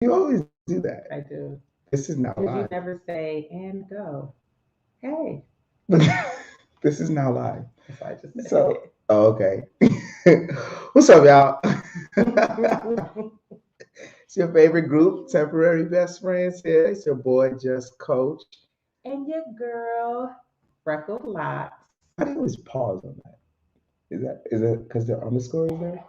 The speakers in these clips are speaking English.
You always do that. I do. This is now Because you live. never say and go. Hey. This is now live. That's why I just said So, oh, okay. What's up, y'all? hey. It's your favorite group, Temporary Best Friends here. It's your boy, Just Coach. And your girl, Freckled Locks. Why do you always pause on that? Is it because the underscore is there?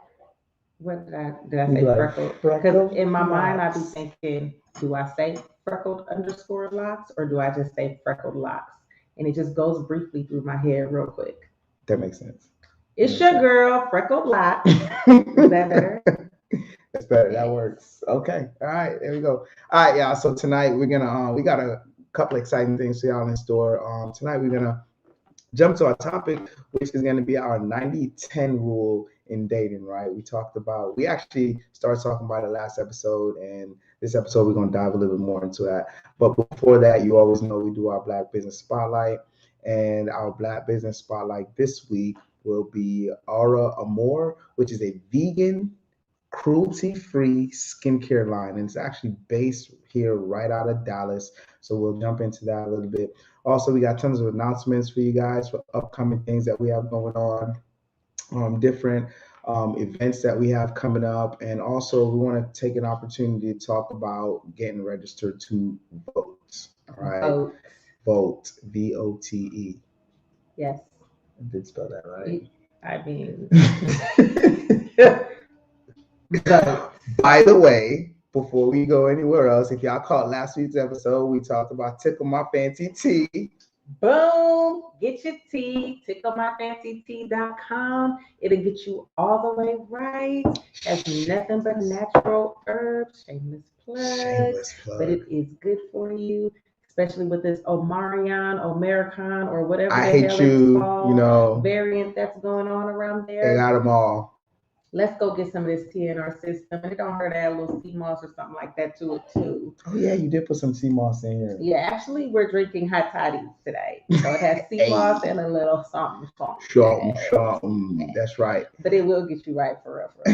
What did I You be say like freckled? Because freckle in my mind, I be locks. thinking, do I say freckled underscore locks or do I just say freckled locks? And it just goes briefly through my head real quick. That makes sense. That It's makes your sense. girl, Freckled Locks. Is that better? That's better. That Yes. works. Okay. All right. There we go. All right, y'all. So tonight we're gonna we got a couple exciting things for y'all in store. Tonight we're gonna jump to our topic, which is gonna be our 90-10 rule in dating. Right? We actually started talking about it last episode, and this episode we're gonna dive a little bit more into that. But before that, you always know we do our Black Business Spotlight, and our Black Business Spotlight this week will be Aura Amoore, which is a vegan cruelty-free skincare line, and it's actually based here right out of Dallas. So we'll jump into that a little bit. Also, we got tons of announcements for you guys for upcoming things that we have going on, different events that we have coming up, and also we want to take an opportunity to talk about getting registered to vote. All right, Vote. vote, VOTE. Yes. I did spell that You, I mean, right. vote. By the way, before we go anywhere else, if y'all caught last week's episode, we talked about Tickle My Fancy Tea. Boom. Get your tea. TickleMyFancyTea.com. It'll get you all the way right. Has nothing but natural herbs. Shameless plug. Shameless But plug. it is good for you, especially with this Omarican, or whatever I the hate hell it's you, called variant that's going on around they there. got them all. Let's go get some of this tea in our system. And it don't hurt to add a little sea moss or something like that to it too. Oh, yeah, you did put some sea moss in Yeah, actually, we're drinking hot toddies today. So it has here. sea Hey, moss and a little something, something. something, Yes, something. yes. That's right. But it will get you right for real, for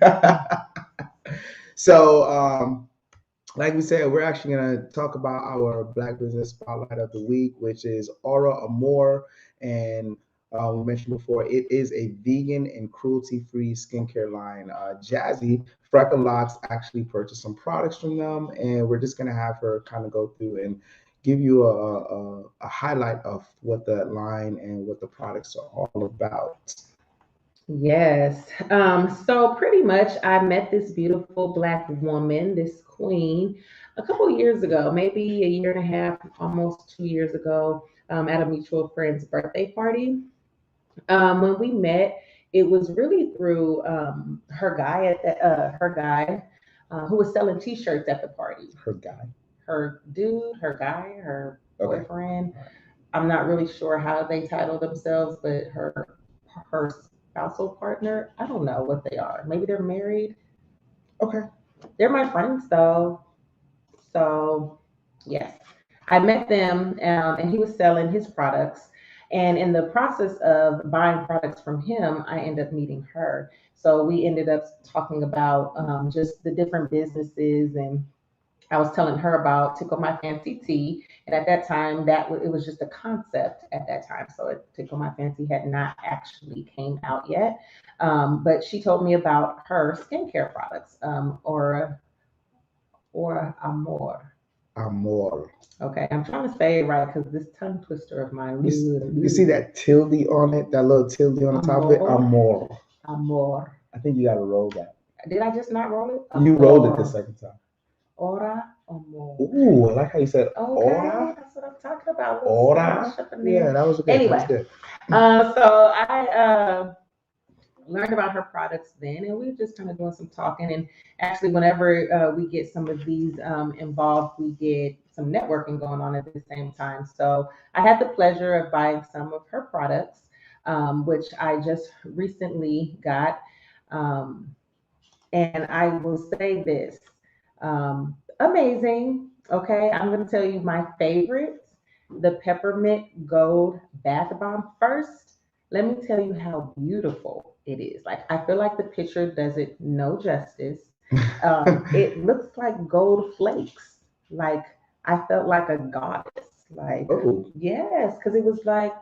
real. So, like we said, we're actually going to talk about our Black Business Spotlight of the Week, which is Aura Amoore. And we mentioned before, it is a vegan and cruelty free skincare line. Jazzy Freckle Locks actually purchased some products from them, and we're just going to have her kind of go through and give you a highlight of what the line and what the products are all about. Yes. So pretty much I met this beautiful black woman, this queen, a couple years ago, maybe a year and a half, almost 2 years ago, at a mutual friend's birthday party. When we met, it was really through her guy who was selling T-shirts at the party. Her guy. Her dude, her guy, her Okay. boyfriend. I'm not really sure how they title themselves, but her spousal partner. I don't know what they are. Maybe they're married. Okay. They're my friends though. So yes, I met them, and he was selling his products. And in the process of buying products from him, I ended up meeting her. So we ended up talking about just the different businesses, and I was telling her about Tickle My Fancy Tea, and at that time, it was just a concept at that time. So Tickle My Fancy had not actually came out yet, but she told me about her skincare products, Aura Amoore. Amor. Okay, I'm trying to say it right because this tongue twister of mine. You see that tilde on it, that little tilde on the top of it? Amor, Amor. Amor. I think you got to roll that. Did I just not roll it? You rolled it the Amor, second time. Aura Amor. Ooh, I like how you said Okay, aura. that's what I'm talking about. A little Aura. Spanish up in Yeah, there. that was good. That was Anyway, good. so I learned about her products then, and we were just kind of doing some talking. And actually, whenever we get some of these involved, we get some networking going on at the same time. So I had the pleasure of buying some of her products, which I just recently got. Um, and I will say this amazing. Okay, I'm going to tell you my favorites, the Peppermint Gold Bath Bomb first. Let me tell you how beautiful it is. Like, I feel like the picture does it no justice. It looks like gold flakes. Like I felt like a goddess. Like Oh, yes, because it was like.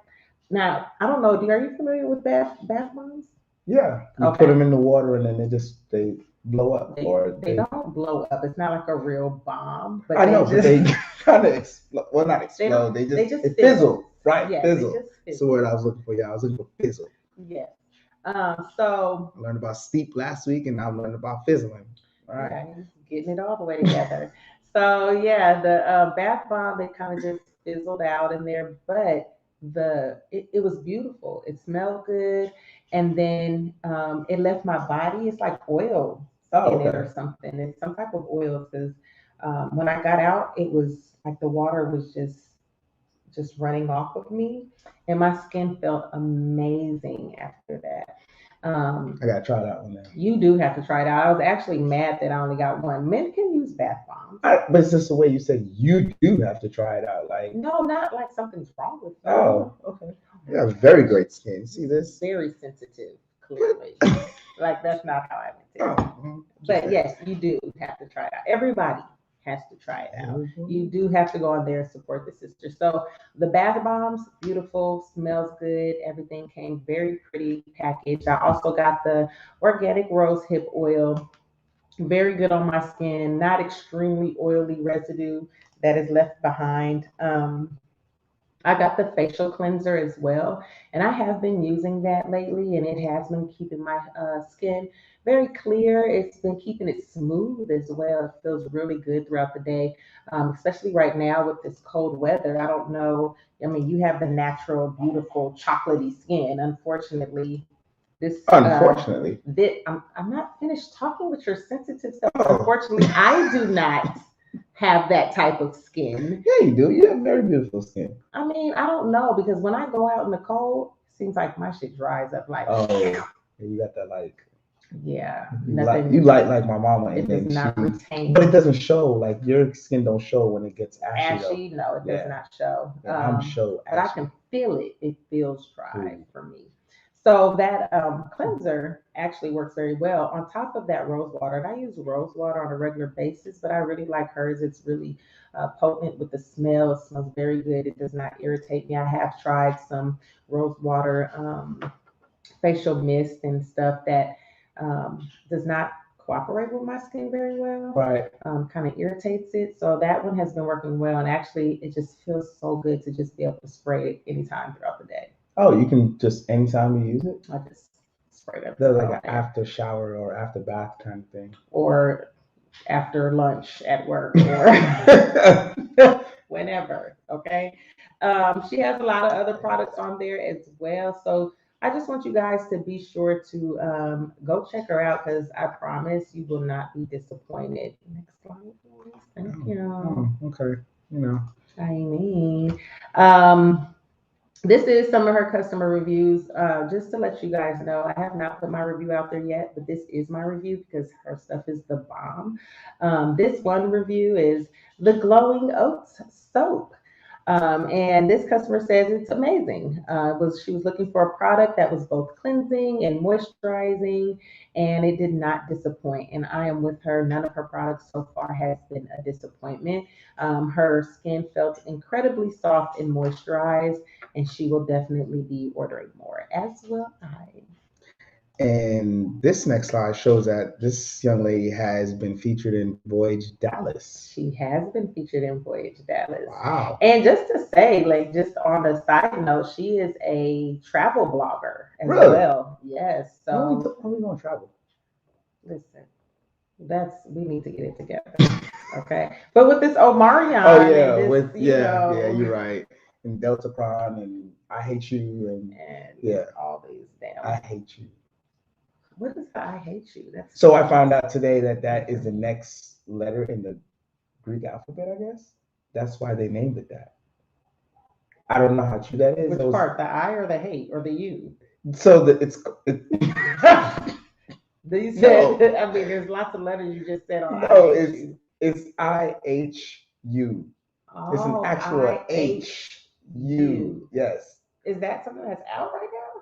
Now I don't know. Are you familiar with bath bombs? yeah. You put Okay. them in the water and then they blow up, or They they. don't blow up. It's not like a real bomb, but I they know, but just they kind of explode. Well, not they don't explode. They they just just it fizzle. fizzle. Right, Yeah, they fizzle. just That's the fizzle. word I was looking for. Yeah, I was looking for fizzle. Yes. So I learned about steep last week, and now I learned about fizzling. All right. yeah, he's getting it all the way together. So yeah, the bath bomb it kind of just fizzled out in there, but it was beautiful. It smelled good, and then it left my body. It's like oil Oh, in it or okay. something. It's some type of oil because when I got out, it was like the water was just running off of me, and my skin felt amazing after that. I gotta try that one now. You do have to try it out. I was actually mad that I only got one. Men can use bath bombs. But it's just the way you say you do have to try it out. Like, No, not like something's wrong with you. oh, okay. You have very great skin. See this? Very sensitive, clearly. Like that's not how I meant it. Oh, But yes, you do have to try it out. Everybody has to try it out. You do have to go on there and support the sister. So the bath bombs, beautiful, smells good. Everything came very pretty packaged. I also got the organic rose hip oil, very good on my skin, not extremely oily residue that is left behind. I got the facial cleanser as well, and I have been using that lately, and it has been keeping my skin very clear. It's been keeping it smooth as well. It feels really good throughout the day, especially right now with this cold weather. I don't know. I mean, you have the natural, beautiful, chocolatey skin. Unfortunately, unfortunately. I'm not finished talking with your sensitive self. Oh, Unfortunately, I do not have that type of skin. yeah, you do. You have very beautiful skin. I mean, I don't know because when I go out in the cold, it seems like my shit dries up. Like, Oh, you got that like. yeah, You nothing. like my mama, It and does then not she, retain. but it doesn't show. Like your skin don't show when it gets ashy though. Ashy, no, it does Yeah, not show. and I'm show But I ashy. can feel it. It feels dry Ooh. for me. So that cleanser actually works very well. On top of that rose water, and I use rose water on a regular basis, but I really like hers. It's really potent with the smell. It smells very good. It does not irritate me. I have tried some rose water facial mist and stuff that does not cooperate with my skin very well. Right. Kind of irritates it. So that one has been working well, and actually, it just feels so good to just be able to spray it anytime throughout the day. Oh, you can just anytime you use it. I just spray it There's like all an day. after shower or after bath kind of thing. Or after lunch at work or whenever. Okay. She has a lot of other products on there as well. So I just want you guys to be sure to go check her out because I promise you will not be disappointed. Next slide, please. Thank you. Oh, okay. You know. Chinese. Um, this is some of her customer reviews. Just to let you guys know, I have not put my review out there yet, but this is my review because her stuff is the bomb. This one review is the glowing oats soap. And this customer says it's amazing. She was looking for a product that was both cleansing and moisturizing, and it did not disappoint. And I am with her. None of her products so far has been a disappointment. Her skin felt incredibly soft and moisturized, and she will definitely be ordering more, as will I. And this next slide shows that this young lady has been featured in Voyage Dallas. She has been featured in Voyage Dallas. Wow. And just to say, like, just on a side note, she is a travel blogger as Really? well. Yes. So How are we gonna travel? listen, we need to get it together. Okay. But with this Omarion, Oh yeah, and this, with know, yeah, you're right. And Deltapron and I Hate You and yeah, all these damn. I Hate You. What is the I hate you? That's So I found out today that is the next letter in the Greek alphabet, I guess. That's why they named it that. I don't know how true that is. Which part, the I or the hate or the U? So You said, I mean, there's lots of letters you just said on. No, it's IHU. Oh, It's an actual HU. Yes. Is that something that's out right now?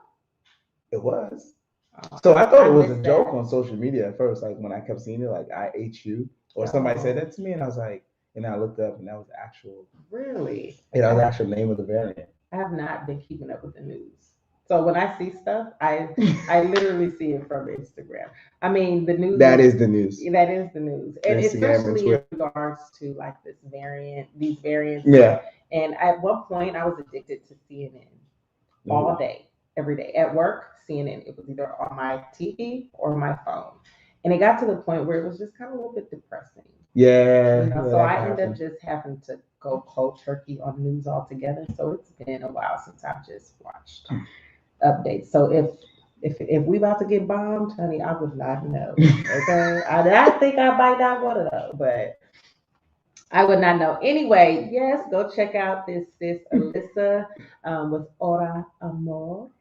It was. So I thought it was miss a joke that. on social media at first, like when I kept seeing it, like I ate you, or somebody said that to me, and I was like, and I looked up, and that was the actual. Really? Yeah, that was the actual name of the variant. I have not been keeping up with the news. So when I see stuff, I literally see it from Instagram. I mean, the news That is is the news. that is the news, and Instagram and especially in Twitter. regards to like this variant, these variants. Yeah. And at one point, I was addicted to CNN all day, every day. At work, CNN. It was either on my TV or my phone, and it got to the point where it was just kind of a little bit depressing. Yeah. You know, Yeah, so that I can end happen. up just having to go cold turkey on news altogether. So it's been a while since I've just watched updates. So if we about to get bombed, honey, I would not know. Okay, I think I might not want to know, but I would not know. Anyway, yes, go check out this sis Alyssa with Aura Amoore.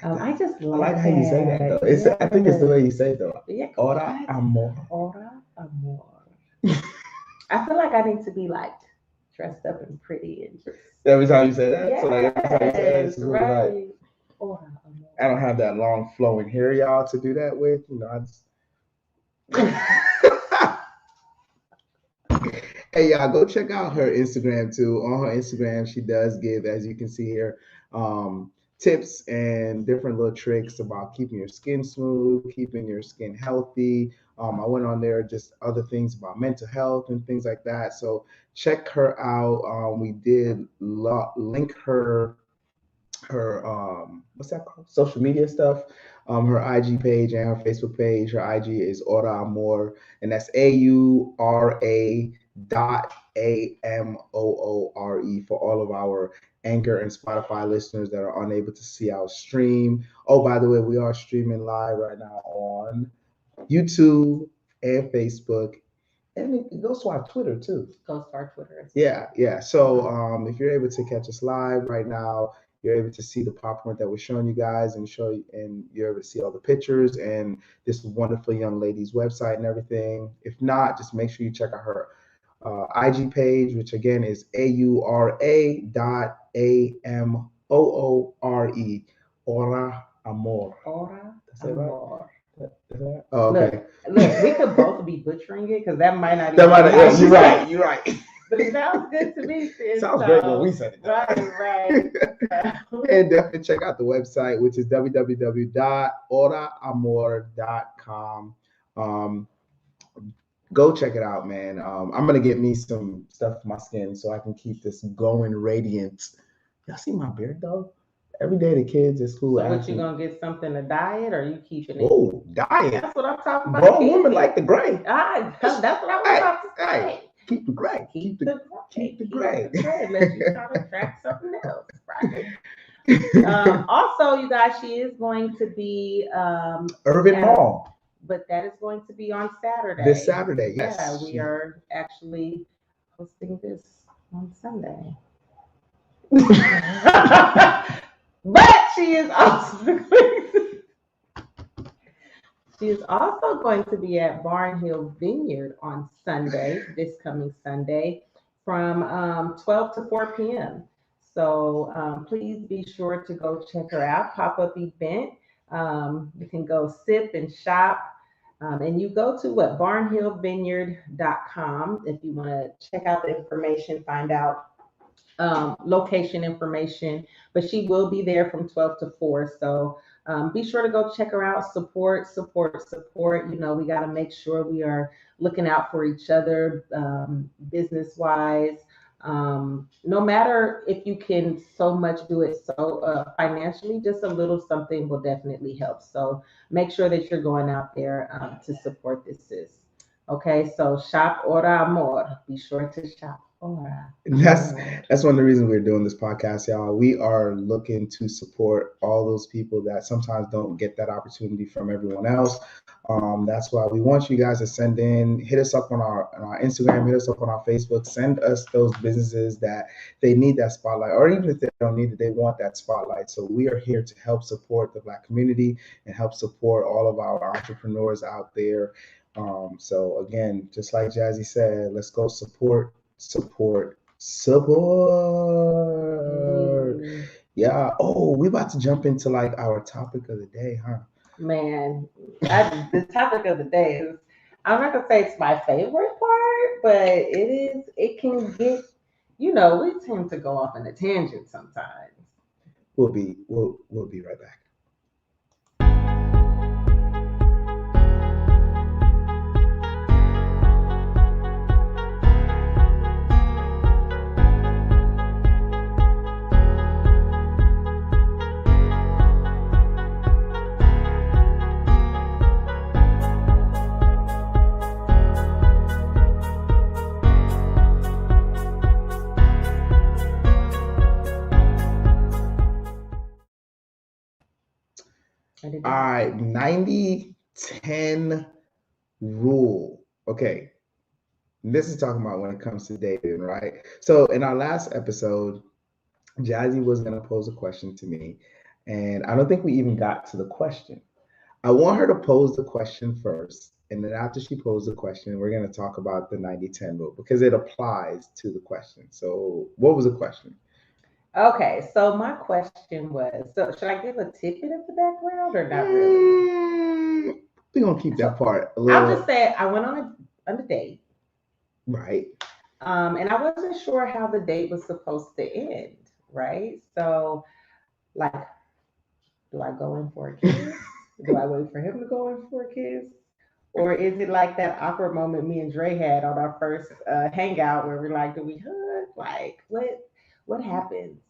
I just I like like how you say that though. It's I think it's the way you say it though. Yeah, Aura Amoore. Aura Amoore. I feel like I need to be like dressed up and pretty and just Every time you say that, yes, so like every time you say that, it's just like right. Aura Amoore. I don't have that long flowing hair, y'all, to do that with. You know, I just. Hey, y'all, go check out her Instagram too. On her Instagram, she does give, as you can see here, tips and different little tricks about keeping your skin smooth, keeping your skin healthy. I went on there just other things about mental health and things like that. So check her out. We did link her what's that called? Social media stuff. Her IG page and her Facebook page. Her IG is Aura Amoore, and that's AURA.AMOORE for all of our Anchor and Spotify listeners that are unable to see our stream. Oh, by the way, we are streaming live right now on YouTube and Facebook. And it goes to our Twitter too. Goes to our Twitter. Yeah. So if you're able to catch us live right now, you're able to see the popcorn that we're showing you guys and you're able to see all the pictures and this wonderful young lady's website and everything. If not, just make sure you check out her IG page, which again is AURA.AMOORE. Aura Amoore. Aura Amoore. Right? Oh, okay. Look, we could both be butchering it because that might not. Yeah, you're right. But it sounds good to me. Sounds great when we said it. Right. And definitely check out the website, which is www.auraamore.com. Go check it out, man. I'm gonna get me some stuff for my skin so I can keep this going radiant. Y'all see my beard though? Every day the kids at school. So what, you gonna get something to diet, or you keeping it? Oh, diet. That's what I'm talking about. Grown women like the gray. That's what I was about to say. Keep the gray. Keep the gray. Unless you try to track something else, right? Also, you guys, she is going to be Urban Mall. But that is going to be on Saturday. This Saturday, yes. Yeah, we are actually hosting this on Sunday. But she is also going to be at Barnhill Vineyard on Sunday, this coming Sunday, from 12 to 4 p.m. So please be sure to go check her out. Pop-up event. You can go sip and shop. And you go to barnhillvineyard.com if you want to check out the information, find out location information. But she will be there from 12 to 4. So be sure to go check her out. Support. You know, we got to make sure we are looking out for each other business-wise. No matter if you can so much do it so financially, just a little something will definitely help. So make sure that you're going out there to support this sis. Okay, so shop Aura Amoore. Be sure to shop Aura. That's one of the reasons we're doing this podcast, y'all. We are looking to support all those people that sometimes don't get that opportunity from everyone else. That's why we want you guys to send in, hit us up on our Instagram, hit us up on our Facebook, send us those businesses that they need that spotlight, or even if they don't need it, they want that spotlight. So we are here to help support the Black community and help support all of our entrepreneurs out there. So again, just like Jazzy said, let's go support. Yeah. Oh, we about to jump into like our topic of the day, huh? Man, the topic of the day is, I'm not gonna say it's my favorite part, but it can get, we tend to go off in a tangent sometimes. We'll be right back. All right, 90-10 rule. Okay, this is talking about when it comes to dating, right? So in our last episode, Jazzy was going to pose a question to me, and I don't think we even got to the question. I want her to pose the question first, and then after she poses the question, we're going to talk about the 90-10 rule because it applies to the question. So, what was the question? Okay, so my question was, so should I give a tidbit of the background or not really? We're going to keep that part a I'll little. just say I went on a date. Right. And I wasn't sure how the date was supposed to end, right? So, like, do I go in for a kiss? Do I wait for him to go in for a kiss? Or is it like that awkward moment me and Dre had on our first hangout where we're like, do we hug? Like, what happens?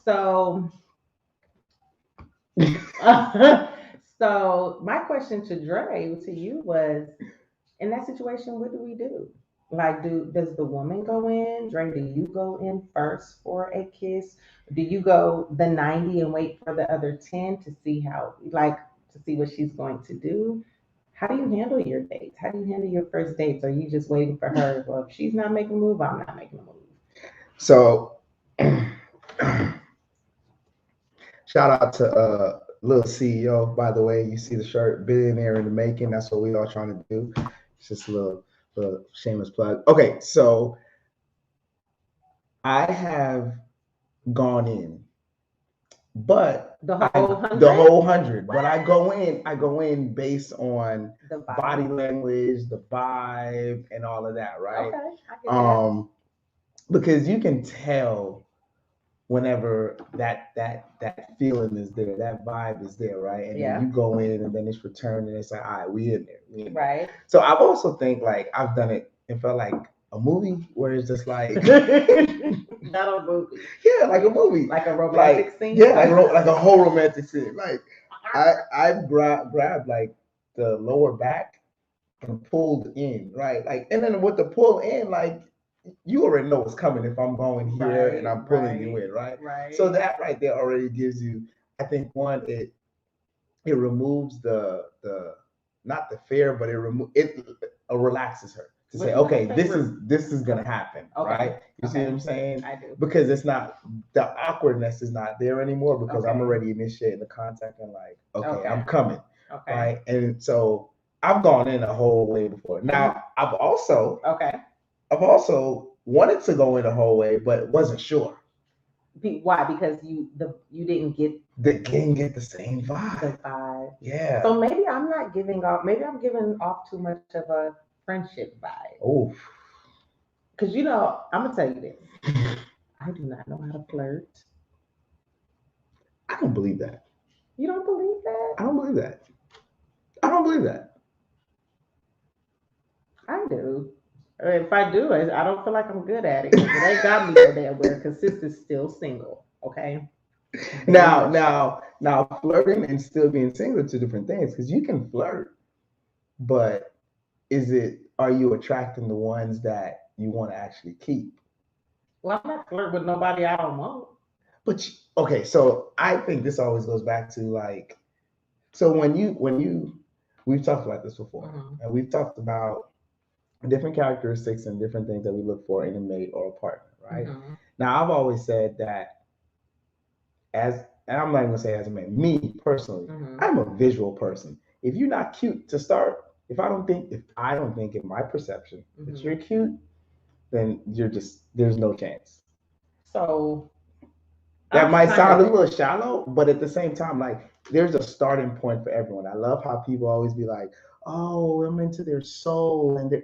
So, so my question to Dre, to you was, in that situation, what do we do? Like, does the woman go in? Dre, do you go in first for a kiss? Do you go the 90 and wait for the other 10 to see to see what she's going to do? How do you handle your dates? How do you handle your first dates? Are you just waiting for her? Well, if she's not making a move, I'm not making a move. So, shout out to little CEO, by the way. You see the shirt, billionaire in the making. That's what we all trying to do. It's just a little shameless plug. Okay, so I have gone in, but The whole 100? the whole 100. But I go in based on The body language, the vibe, and all of that, right? Okay, I get that. Because you can tell whenever that feeling is there, that vibe is there, right? And Yeah. then you go in and then it's returned and it's like, all right, we in there. We in there. Right. So I've also think like I've done it and felt like a movie where it's just like Not a movie. yeah, like a movie. Like a romantic scene? Yeah, like a whole romantic scene. Like I've grabbed like the lower back and pulled in, right? Like, and then with the pull in, like you already know what's coming if I'm going here and I'm pulling you in, right? Right. So that right there already gives you, I think, one, it removes the not the fear, but it relaxes her to say, okay, this is gonna happen, right? You see what I'm saying? I do. Because it's not, the awkwardness is not there anymore because I'm Okay. already initiating the contact and like, okay, Okay. I'm coming, Okay. right? And so I've gone in a whole way before. Now I've also wanted to go in the whole way, but wasn't sure. Why? Because you didn't get Didn't get the same the vibe. vibe. Yeah. So maybe I'm not giving off. Maybe I'm giving off too much of a friendship vibe. Oh. Because I'm gonna tell you this. I do not know how to flirt. I don't believe that. You don't believe that? I don't believe that. I don't believe that. I do. If I do, I don't feel like I'm good at it. 'Cause it ain't got me no damn where. Because sister's still single. Okay. Now, flirting and still being single are two different things because you can flirt, but are you attracting the ones that you want to actually keep? Well, I'm not flirting with nobody I don't want. But okay, so I think this always goes back to like, so when you we've talked about this before, and we've talked about different characteristics and different things that we look for in a mate or a partner, right? Now, I've always said that and I'm not even gonna say as a man, me personally, I'm a visual person. If you're not cute to start, if I don't think in my perception that you're cute, then there's no chance. So That I'm might kind sound a of little shallow, but at the same time, like there's a starting point for everyone. I love how people always be like, "Oh, I'm into their soul," and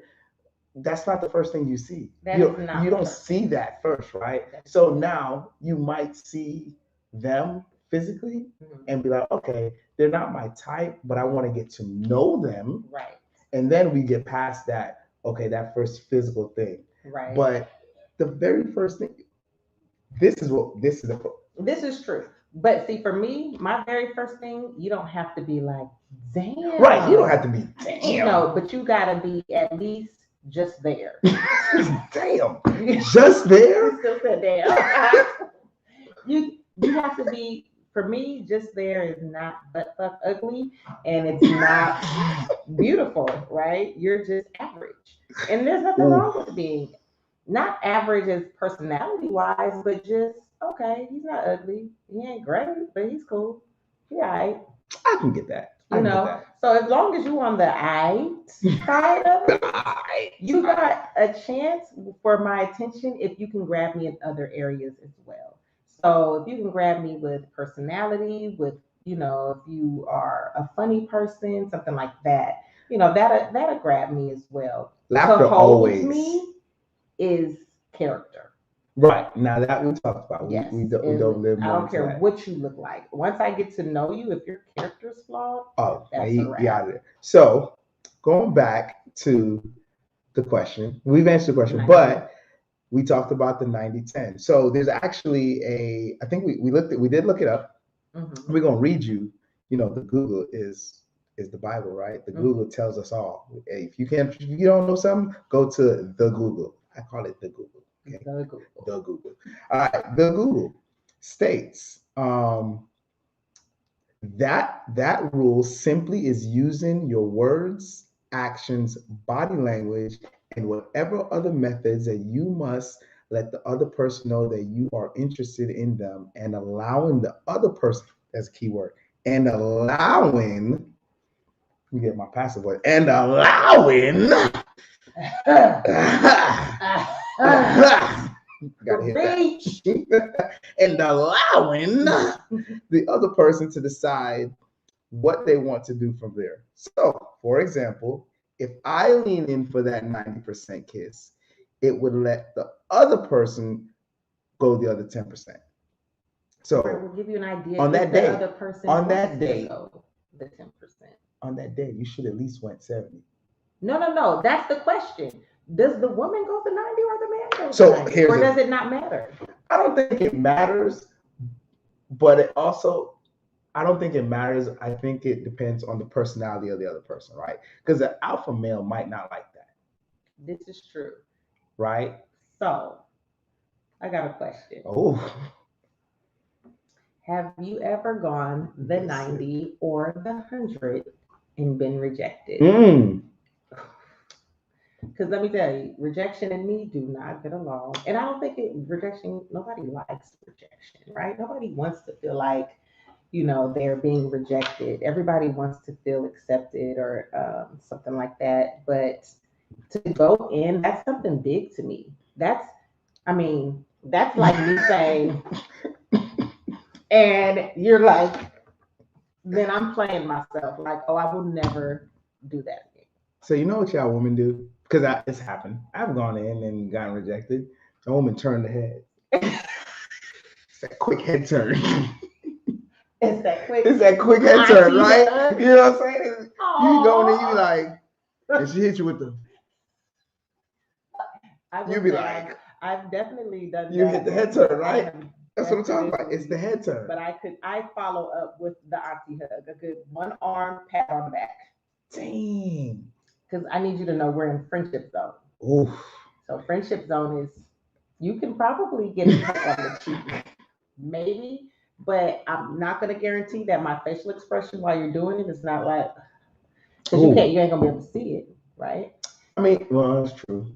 that's not the first thing you see. that is not You the don't first. see that first, right? That's So now you might see them physically mhm, and be like, okay, they're not my type, but I want to get to know them. right, And then we get past that, okay, that first physical thing. right. But the very first thing, this is the This is true. But see, for me, my very first thing, you don't have to be like, right. You don't have damn, to be you damn. know, but you gotta be at least just there. Damn. Just there? You still said damn. You have to be, for me, just there is not butt fuck ugly, and it's not beautiful, right? You're just average. And there's nothing Ooh, wrong with being not average as personality wise, but just okay, he's not ugly. He ain't great, but he's cool. He all right. I can get that. I You can get know, that. so as long as you on the I side of it, Right. you got a chance for my attention if you can grab me in other areas as well. So if you can grab me with personality, with if you are a funny person, something like that, that'll grab me as well. To Laughter hold always. me is character. Right. Now that we talked about, Yes. we And don't live I more don't into care that. what you look like. Once I get to know you, if your character's flawed, Oh, now that's a you wrap. out of there. So going back to the question, we've answered the question, but we talked about the 90-10. So there's actually I think we did look it up. Mhm. We're gonna read you. The Google is the Bible, right? The Mhm. Google tells us all. If you don't know something, go to the Google. I call it the Google. Okay, The Google. the Google. All right, the Google states that rule simply is using your words, actions, body language, and whatever other methods that you must let the other person know that you are interested in them and allowing the other person, that's a key word, and allowing, you get my passive word, and allowing, gotta hit that, and allowing the other person to decide what they want to do from there. So, for example, if I lean in for that 90% kiss, it would let the other person go the other 10%. So, right, we'll give you an idea on if that the day, other person on wants that to day, go the 10%. on that day, you should at least went 70. No. That's the question. Does the woman go the 90 or the man go the So 90? Or does it not matter? I don't think it matters, but it also, I don't think it matters. I think it depends on the personality of the other person, right? Because the alpha male might not like that, This is true. right? So, I got a question. Oh, Have you ever gone the 90 or the 100 and been rejected? Because let me tell you, rejection and me do not get along. And I don't think nobody likes rejection, right? Nobody wants to feel like, they're being rejected. Everybody wants to feel accepted or something like that. But to go in, that's something big to me. That's like me saying, and you're like, then I'm playing myself like, oh, I will never do that again. So you know what y'all women do? Because it's happened. I've gone in and gotten rejected. The woman turned the head. It's that quick head turn. It's that quick. It's that quick head turn, right? You know what I'm saying? You go in and you like, and she hits you with the. You be like, I've definitely done you that. hit the head turn, right? That's what I'm talking about. It's the head turn. But I follow up with the auntie hug, a good one arm pat on the back. Dang. Because I need you to know we're in friendship zone. Oof. So friendship zone is, you can probably get a peck on the cheek, maybe, but I'm not gonna guarantee that my facial expression while you're doing it is not like, because you ain't gonna be able to see it, right? I mean, well, that's true.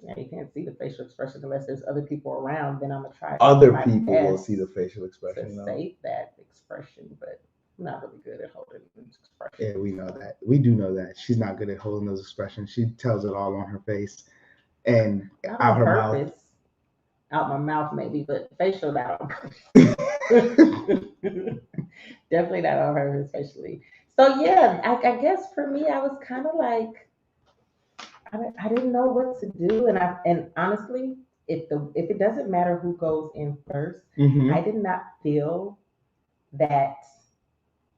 Yeah, you can't see the facial expression unless there's other people around. Then I'm gonna try. Other people will see the facial expression. To save that expression, but I'm not really good at holding expression. Yeah, we know that. We do know that she's not good at holding those expressions. She tells it all on her face and not out on her purpose. mouth. out my mouth maybe, but facial not on purpose. Definitely not on purpose, facially. So yeah, I guess for me, I was kind of like I didn't know what to do, and honestly, if it doesn't matter who goes in 1st, I did not feel that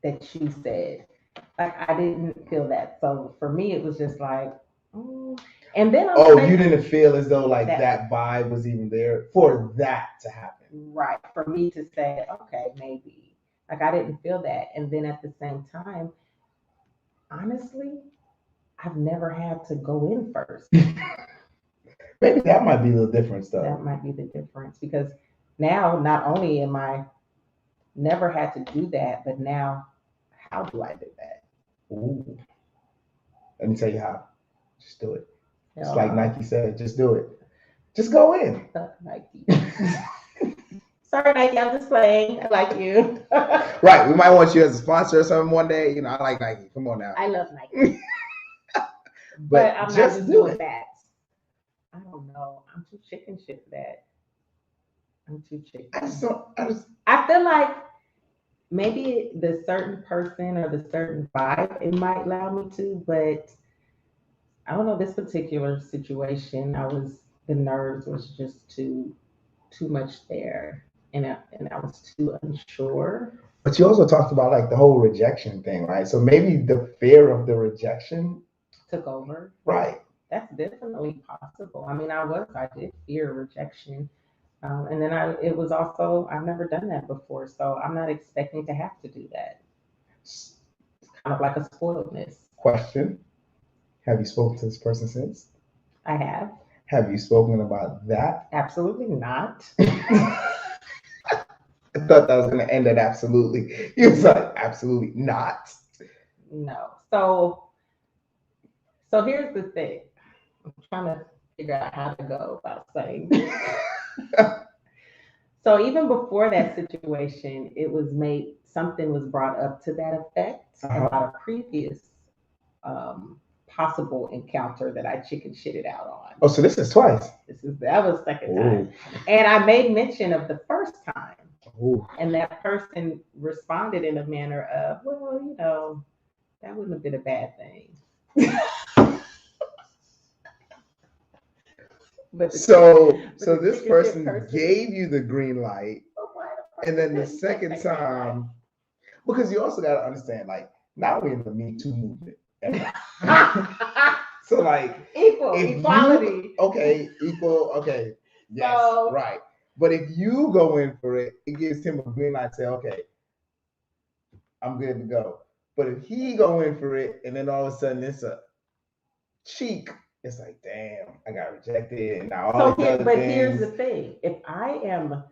you said. Like I didn't feel that. So for me, it was just like, and then you didn't feel as though like that vibe was even there for that to happen. Right. For me to say, okay, maybe. Like I didn't feel that. And then at the same time, honestly, I've never had to go in first. Maybe that might be the difference though. That might be the difference because now not only am I never had to do that, but now how do I do that? Ooh. Let me tell you how. Just do it. It's like Nike said, just do it. Just go in. Nike. Sorry, Nike, I'm just playing. I like you. Right. We might want you as a sponsor or something one day. You know, I like Nike. Come on now. I love Nike. but I'm just not just doing that. I don't know. I'm too chicken shit for that. I'm too chicken. I feel like maybe the certain person or the certain vibe it might allow me to, but I don't know, this particular situation, the nerves was just too much there. And I was too unsure. But you also talked about like the whole rejection thing, right? So maybe the fear of the rejection took over. Right. That's definitely possible. I mean, I did fear rejection. And then it was also, I've never done that before. So I'm not expecting to have to do that. It's kind of like a spoiledness. Question. Have you spoken to this person since? I have. Have you spoken about that? Absolutely not. I thought that was going to end at absolutely. You was like, absolutely not. No. So here's the thing. I'm trying to figure out how to go about saying this. So even before that situation, something was brought up to that effect about a previous possible encounter that I chicken shitted out on. Oh, so this is twice. That was second time. And I made mention of the first time. Ooh. And that person responded in a manner of, well, you know, that wouldn't have been a bad thing. So this person gave you the green light, and then the second time, because you also got to understand, like, now we're in the Me Too movement. So like equality. Equal. Okay, yes, so, right. But if you go in for it, it gives him a green light. Say, okay, I'm good to go. But if he go in for it, and then all of a sudden it's a cheek. It's like, damn, I got rejected. And now all here's the thing. If I am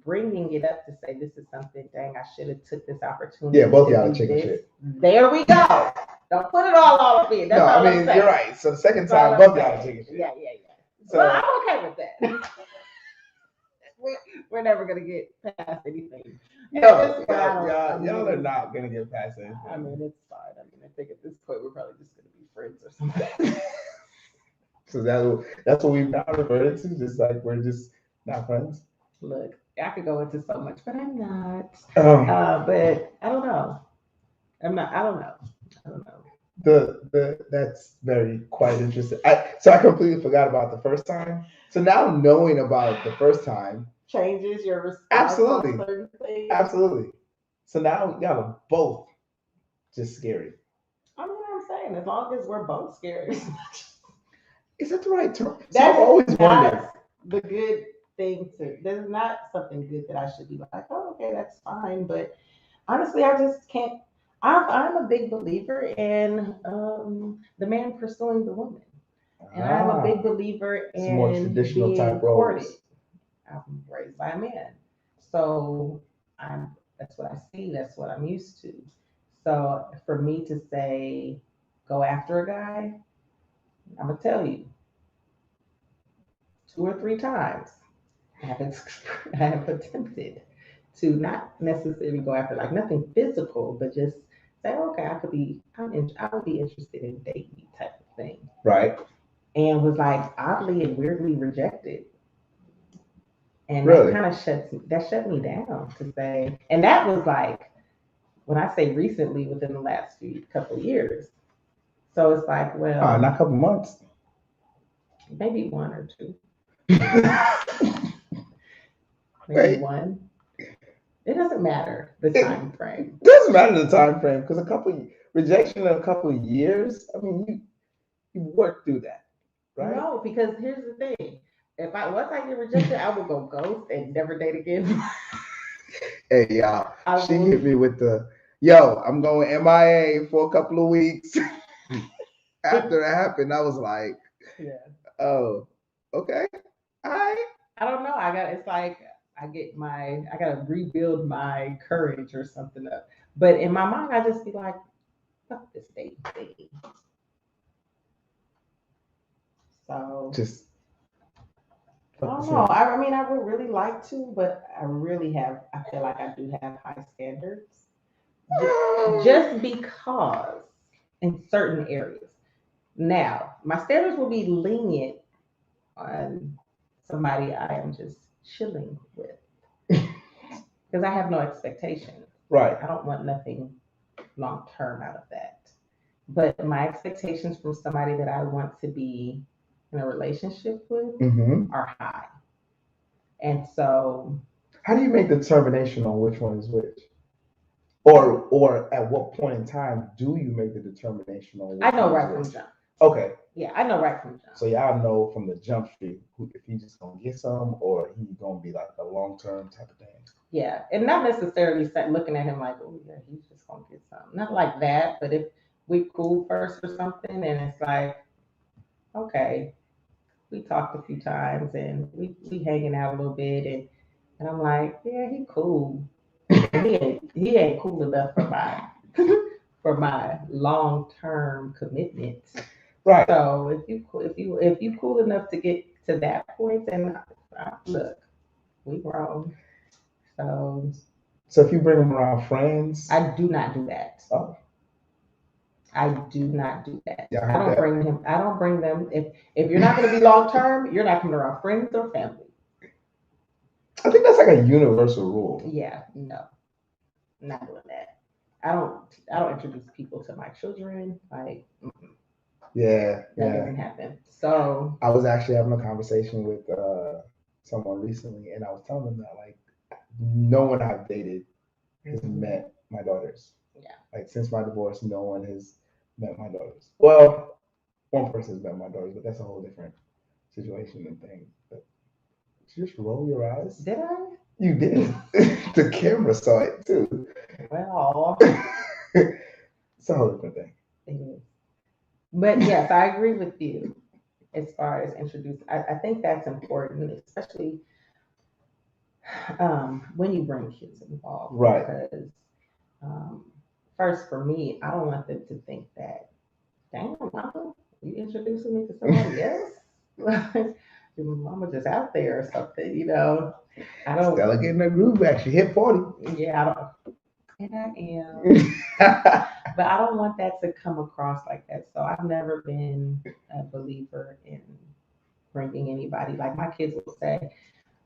bringing it up to say this is something, dang, I should have took this opportunity. Yeah, both y'all are chicken shit. There we go. Don't put it all on me. That's all I'm saying. You're right. So the second time, both y'all are chicken shit. Yeah. So, well, I'm okay with that. We're never gonna get past anything. No, y'all are not gonna get past anything. I mean, it's fine. I mean, I think at this point we're probably just gonna be friends or something. So that's what we've now referred to, just like we're just not friends. Look, I could go into so much, but I'm not. But I don't know. I don't know. That's quite interesting. So I completely forgot about the first time. So now knowing about the first time changes your response. Absolutely. So now y'all are both just scary. I mean, I'm saying as long as we're both scary. Is that the right term? That's always wondered. The good thing there's not something good that I should be like, oh, okay, that's fine. But honestly, I just can't. I'm a big believer in the man pursuing the woman, and I'm a big believer in more traditional being type courted. roles. I'm raised by a man, so that's what I see. That's what I'm used to. So for me to say, go after a guy, I'm gonna tell you, 2 or 3 times I have attempted to not necessarily go after like nothing physical, but just say, okay, I would be interested in dating type of thing. Right. And was like oddly and weirdly rejected. And Really? that kind of shut me down to say, and that was like, when I say recently, within the last few couple of years. So it's like, well, Not a couple months. maybe one or two, maybe Wait, one. It doesn't matter the it time frame. doesn't matter the time frame because rejection in a couple of years. I mean, you work through that, right? No, because here's the thing. If I once I get rejected, I will go ghost and never date again. Hey, y'all, I she will. hit me with the, yo, I'm going MIA for a couple of weeks. After that happened, I was like, Yeah. oh, okay, all right. I don't know. It's like I gotta rebuild my courage or something up. But in my mind, I just be like, fuck this date thing. So Just I don't know. I mean, I would really like to, but I feel like I do have high standards. Just because in certain areas. Now, my standards will be lenient on somebody I am just chilling with because I have no expectations. Right. I don't want nothing long term out of that. But my expectations from somebody that I want to be in a relationship with are high. And so, how do you make the determination on which one is which? Or at what point in time do you make the determination on which I know one right is from which? jump. Okay. Yeah, I know right from jump. So y'all know from the jump street if he just gonna get some or he gonna be like a long term type of thing. Yeah, and not necessarily looking at him like, oh yeah, he's just gonna get something. Not like that, but if we cool first or something, and it's like, okay, we talked a few times and we hanging out a little bit, and I'm like, yeah, he cool. He ain't cool enough for my for my long term commitment. Right. So if you cool enough to get to that point, then look, we grown. So if you bring them around friends, I do not do that. Oh. I do not do that. Yeah, I don't bring them. If you're not going to be long term, you're not coming around friends or family. I think that's like a universal rule. Yeah, no, not doing that. I don't introduce people to my children. Like, that doesn't happen. So I was actually having a conversation with someone recently, and I was telling them that like no one I've dated has met my daughters. Yeah. Like since my divorce, no one has met my daughters. Well, one person has met my daughters, but that's a whole different situation and thing. But did you just roll your eyes? Did I? You did. The camera saw it too. Well, it's a whole different thing. It is. But yes, I agree with you as far as introduce. I think that's important, especially when you bring kids involved. Right. Because first, for me, I don't want them to think that, damn, mama, you introducing me to somebody else? Your mama just out there or something, you know. I don't. Stella getting her groove back. She hit 40. Yeah, I don't. And I am. But I don't want that to come across like that. So I've never been a believer in bringing anybody. Like my kids will say,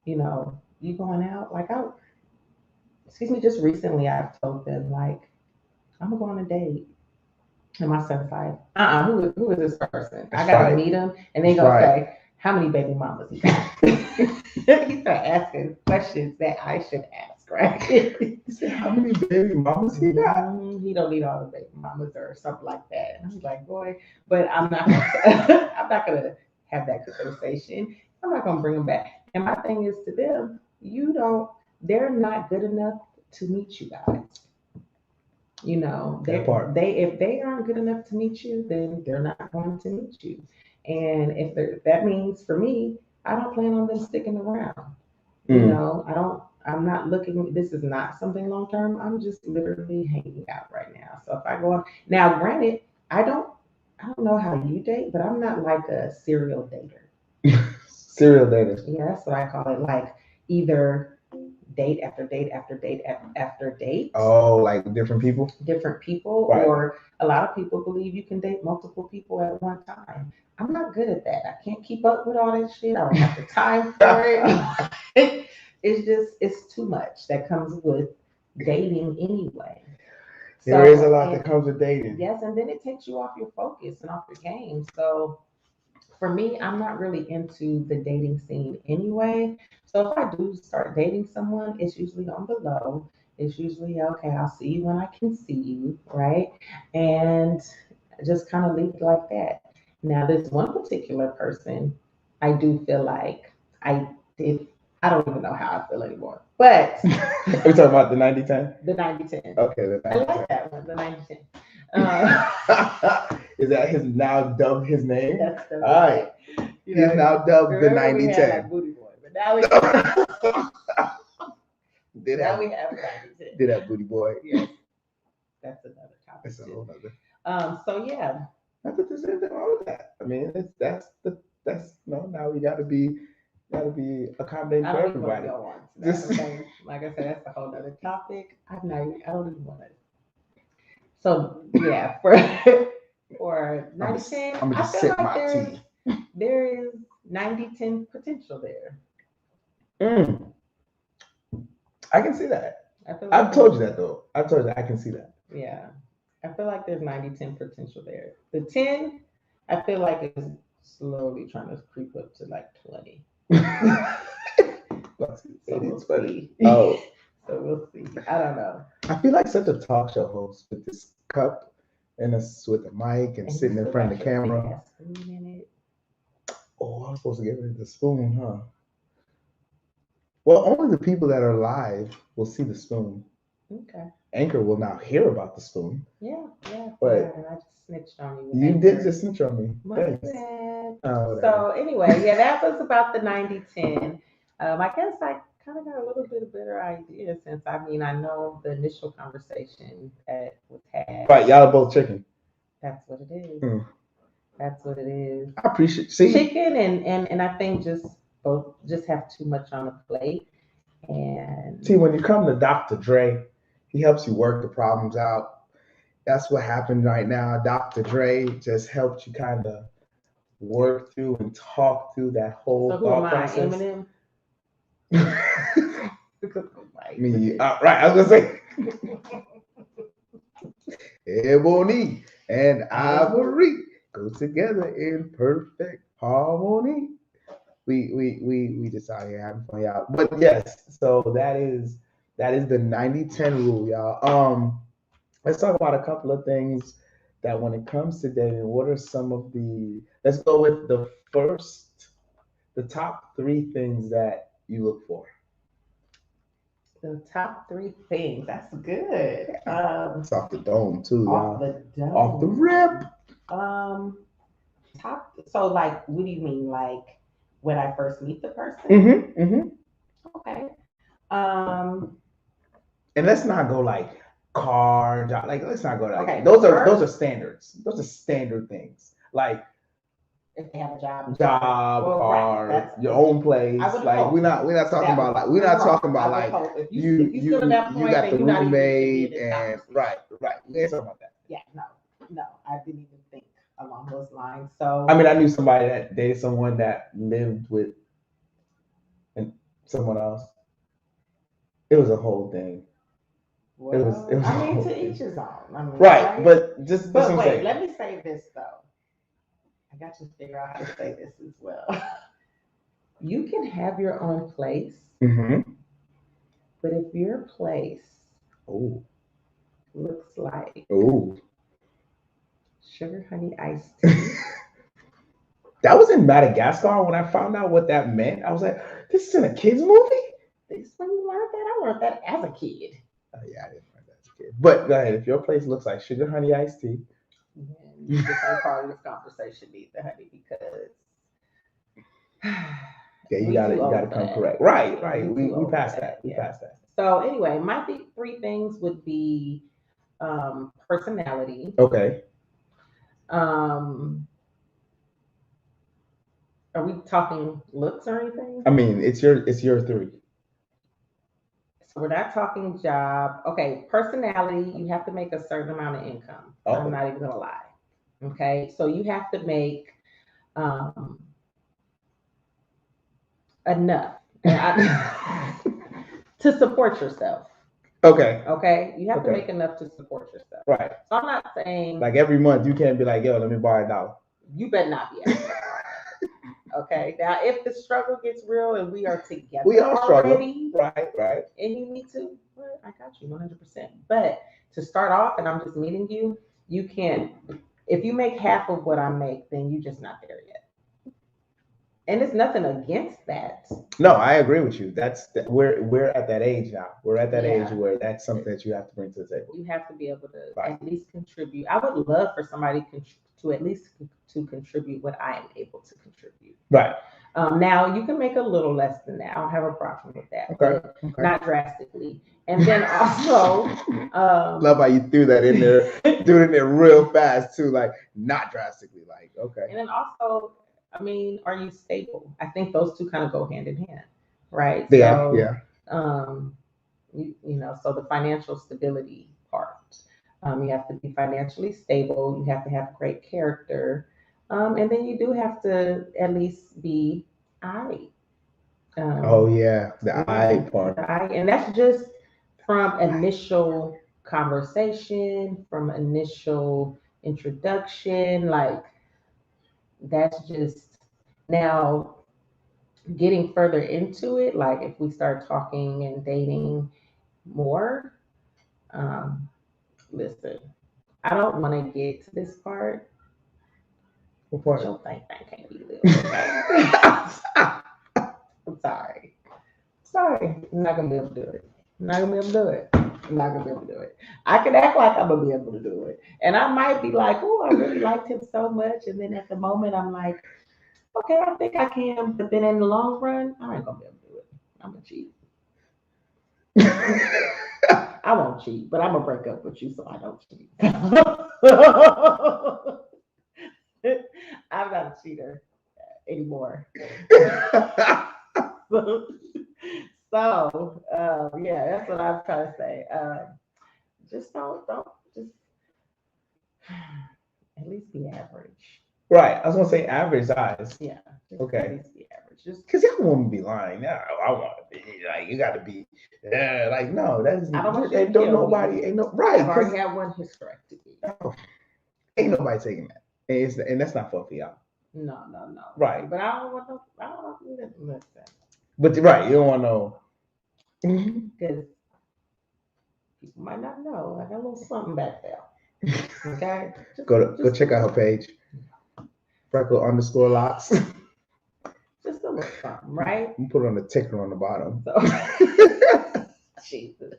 you know, you going out? Like excuse me, just recently I've told them like, I'm gonna go on a date. And my son's like, who is this person? I gotta meet him. And they gonna say, how many baby mamas he got? He start asking questions that I should ask, right? He said, how many baby mamas he got? He don't need all the baby mamas or something like that. And I was like, boy, but I'm not gonna have that conversation. I'm not gonna bring them back. And my thing is to them, they're not good enough to meet you guys. You know, if they aren't good enough to meet you, then they're not going to meet you. And if that means for me, I don't plan on them sticking around. You know, I'm not looking, this is not something long term. I'm just literally hanging out right now. So if I go on now, granted, I don't know how you date, but I'm not like a serial dater. Serial dater. Yeah, that's what I call it. Like either date after date after date after date. Oh, like different people? Different people, Right. or a lot of people believe you can date multiple people at one time. I'm not good at that. I can't keep up with all that shit. I don't have the time for it. It's too much that comes with dating anyway. There is a lot and that comes with dating. yes, and then it takes you off your focus and off your game. So for me, I'm not really into the dating scene anyway. So if I do start dating someone, it's usually on the low. It's usually okay, I'll see you when I can see you, right? And just kind of leave it like that. Now, this one particular person, I do feel like I did, I don't even know how I feel anymore. But We're talking about the 90-10? the 90-10. Okay, the 90-10. I like that one, the 90-10. Is that his now dubbed his name? That's the all right. You He's know, now dubbed the remember we had, 90-10. like, Booty Boy, but now we Did now have, we have 90-10. did have Booty Boy. Yes, that's another topic. That's a too. whole other. So yeah, I think there's anything wrong with that. I mean, that's no. Now we gotta be accommodating I for don't even want everybody. to go on. To This- that, okay? Like I said, that's a whole other topic. I don't even want to. So yeah, for 90-10, I'm gonna I just feel sip like my tea. there is 90-10 potential there. I can see that. I feel like I've told you that though. I've told you that I can see that. Yeah, I feel like there's 90-10 potential there. The 10, I feel like it's slowly trying to creep up to like 20. It's funny. See. Oh, So we'll see. I don't know. I feel like such a talk show host with this cup and with a mic and sitting in front of the camera. Oh, I was supposed to get rid of the spoon, huh? Well, only the people that are live will see the spoon. Okay. Anchor will now hear about the spoon. Yeah. But and I just snitched on you. You did just snitch on me. My Thanks. bad. Oh, So anyway, yeah, that was about the 90-10. I guess I kind of got a little bit of better idea since I know the initial conversation that was had. Right, y'all are both chicken. That's what it is. Mm. That's what it is. I appreciate chicken and I think both have too much on the plate. And see, when you come to Dr. Dre, he helps you work the problems out. That's what happened right now. Dr. Dre just helped you kind of work through and talk through that whole so who thought am I? process. Eminem? Me, right, I was gonna say Ebony and Ivory go together in perfect harmony. We just out here having fun, y'all. But yes, so that is the 90-10 rule, y'all. Let's talk about a couple of things that when it comes to dating, what are some of let's go with the top 3 things that you look for. The top 3 things. That's good. It's off the dome too, off y'all. the dome. Off the rip. So like, what do you mean? Like when I first meet the person? Mm-hmm. Okay. And let's not go like car, job. Like let's not go like okay, those are standards. Those are standard things. Like if they have a job, car, right, your own place. Like we're not talking about like you got the roommate and right. We ain't talking about that. Yeah, no, I didn't even think along those lines. So I mean, I knew somebody that dated someone that lived with someone else. It was a whole thing. Well, it was I mean, to each his own. I mean, right, but wait, let me say this though. I got to figure out how to say this as well. You can have your own place, but if your place looks like sugar honey iced tea. That was in Madagascar when I found out what that meant. I was like, this is in a kid's movie? This when you learned that? I learned that as a kid. Yeah, I didn't learn that as a kid. But go ahead, if your place looks like sugar honey iced tea. This ain't part of this conversation either, honey, because yeah, you gotta come correct. Right. We passed that. We passed that. So anyway, my 3 things would be personality. Okay. Are we talking looks or anything? I mean, it's your 3. We're not talking job. Okay, personality, you have to make a certain amount of income. I'm Oh, not even gonna lie. Okay, so you have to make um, enough to support yourself. okay. Okay, you have to Okay. make enough to support yourself. Right. So I'm not saying Like every month, you can't be like, yo, let me borrow $1. you better not be asking for that. Okay, now if the struggle gets real and we are together We all struggle. already, Right, right. and you need to, well, I got you 100%. But to start off, and I'm just meeting you, you can't. If you make half of what I make, then you're just not there yet. And it's nothing against that. No, I agree with you. We're at that age now. We're at that age Yeah. where that's something that you have to bring to the table. You have to be able to Right. at least contribute. I would love for somebody to at least to contribute what I am able to contribute. Right. Now you can make a little less than that. I don't have a problem with that, Okay. but Okay. not drastically. And then also, Love how you threw that in there, threw it in there real fast too, like not drastically, like okay. And then also, I mean, are you stable? I think those two kind of go hand in hand, right? Yeah, So, yeah. You know, so the financial stability part, you have to be financially stable. You have to have great character, and then you do have to at least be I. Oh yeah, the I part. And that's just from initial conversation, from initial introduction, like that's just now getting further into it, like if we start talking and dating more, um, listen, I don't want to get to this part. What But part? your thing can't be little. Okay? I'm sorry. Sorry. I'm not gonna be able to do it. I'm not gonna be able to do it. I'm not gonna be able to do it. I can act like I'm gonna be able to do it. And I might be like, oh, I really liked him so much. And then at the moment I'm like, okay, I think I can, but then in the long run, I ain't gonna be able to do it. I'm gonna cheat. I won't cheat, but I'm gonna break up with you so I don't cheat. I'm not a cheater anymore. So yeah, that's what I'm trying to say. Just don't just at least be average. Right. I was gonna say average size. Yeah. Okay. At least be average. Just Because y'all won't be lying. Yeah, I want to be like you got to be. Yeah, like no, that is. I don't want you Ain't to no kill nobody. me. Ain't no right. I've 'cause- already had one hysterectomy. oh, ain't nobody taking that, and that's not fun for y'all. No. Right. But I don't want no. I don't want to listen. But right, you don't want no. Because people might not know. I got a little something back there. Okay. Go check out her page. Freckle_locks. Just a little something, right? I'm put on the ticker on the bottom. So, Jesus.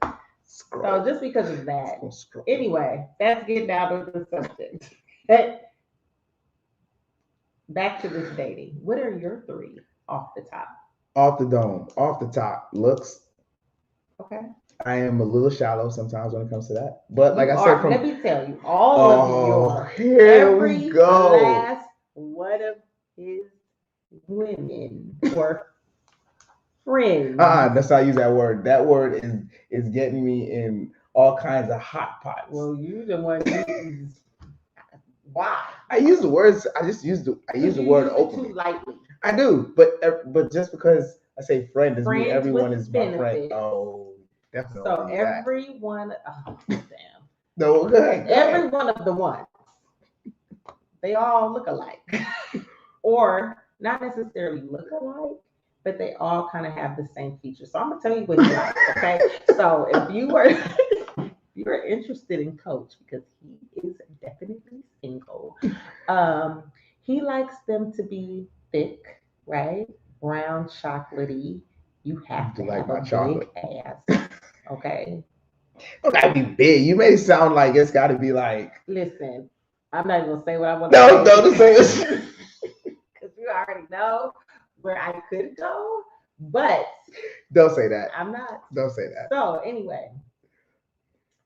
Scroll. So just because of that. Scroll. Anyway, that's getting down to the subject. Back to this dating. What are your three off the top? Off the dome, off the top, looks. Okay. I am a little shallow sometimes when it comes to that. But like You I said, let me tell you, all of your here we go. last one of his women were friends. Let's not use that word. That word is getting me in all kinds of hot pots. Well, you the one. Why? I use the words. I use the word openly. Too lightly. I do, but just because I say friend doesn't mean everyone is my friend. Benefits. Oh, definitely. So everyone, damn. No, go ahead. Every one of the ones, they all look alike, or not necessarily look alike, but they all kind of have the same features. So I'm gonna tell you what you like. Okay, so if you were interested in Coach, because he is definitely single, he likes them to be thick, right? Brown, chocolatey. You have to like have my a chocolate. big ass. Okay. It gotta be big. You may sound like it's gotta be like. Listen, I'm not even gonna say what I want to say. to say it. Because you already know where I could go, but don't say that. I'm not. Don't say that. So anyway,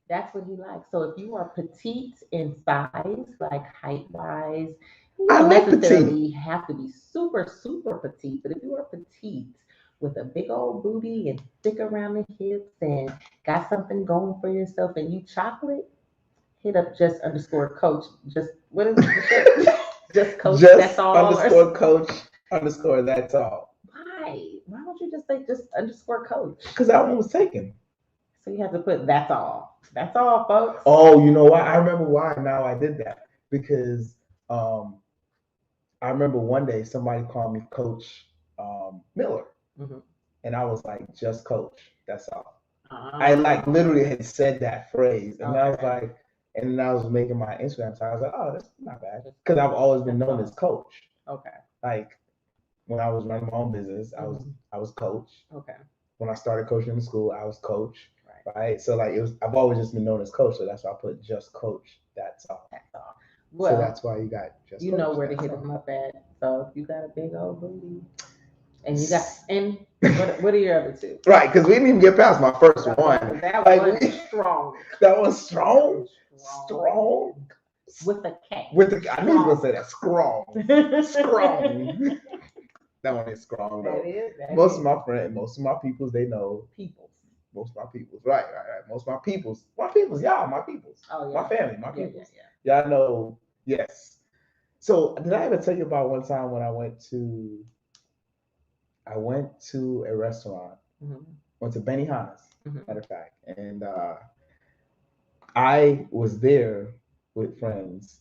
that's what he likes. So if you are petite in size, like height wise, you don't necessarily have to be super, super petite. But if you are petite with a big old booty and thick around the hips and got something going for yourself and you chocolate, hit up just_coach. Just what is it? Just coach. Just That's all. underscore coach underscore that's all. Why? Why don't you just say just_coach? Because that one was taken. So you have to put that's all. That's all, folks. Oh, you know why? I remember why now I did that. Because I remember one day somebody called me Coach Miller. Mm-hmm. And I was like, just coach. That's all. I like literally had said that phrase. And I was like, and then I was making my Instagram. So I was like, oh, that's not bad. Because I've always been known as coach. Okay. Like when I was running my own business, I was coach. Okay. When I started coaching in school, I was coach. Right. So like I've always just been known as coach. So that's why I put just coach. That's all. That's all. Well, so that's why you got just. You coach, know where to hit them up at. So if you got a big old booty, and you got what are your other two? Right, because we didn't even get past my first one. That was strong. That was strong. Strong. With a K. With a, I knew you were gonna say that. Strong. Strong. That one is strong though. Most of my peoples, they know. Most of my peoples. Right. Most of my peoples. Y'all, my peoples. Oh, yeah. My family, my peoples. Yeah. Y'all know, yes. So did I ever tell you about one time when I went to a restaurant, went to Benihana's, matter of fact, and I was there with friends,